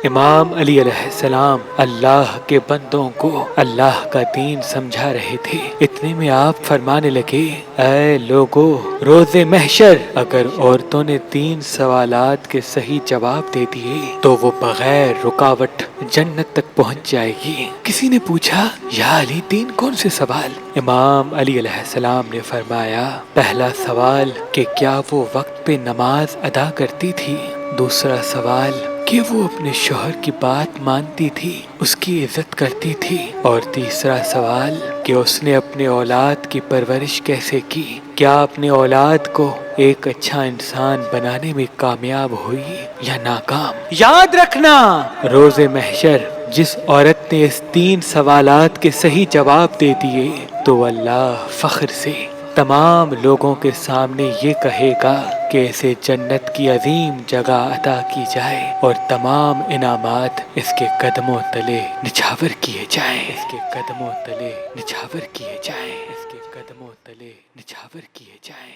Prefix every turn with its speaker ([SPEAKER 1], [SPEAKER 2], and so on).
[SPEAKER 1] امام علی علیہ السلام اللہ کے بندوں کو اللہ کا دین سمجھا رہے تھے، اتنے میں آپ فرمانے لگے، اے لوگو، روز محشر اگر عورتوں نے 3 سوالات کے صحیح جواب دے دیے تو وہ بغیر رکاوٹ جنت تک پہنچ جائے گی۔ کسی نے پوچھا، یا علی 3 کون سے سوال؟ امام علی علیہ السلام نے فرمایا، پہلا سوال کہ کیا وہ وقت پہ نماز ادا کرتی تھی، دوسرا سوال کہ وہ اپنے شوہر کی بات مانتی تھی، اس کی عزت کرتی تھی، اور تیسرا سوال کہ اس نے اپنے اولاد کی پرورش کیسے کی، کیا اپنے اولاد کو ایک اچھا انسان بنانے میں کامیاب ہوئی یا ناکام۔ یاد رکھنا، روز محشر جس عورت نے اس 3 سوالات کے صحیح جواب دے دیے تو اللہ فخر سے تمام لوگوں کے سامنے یہ کہے گا کہ اسے جنت کی عظیم جگہ عطا کی جائے اور تمام انعامات اس کے قدموں تلے نچھاور کیے جائیں، اس کے قدموں تلے نچھاور کیے جائیں، اس کے قدموں تلے نچھاور کیے جائیں۔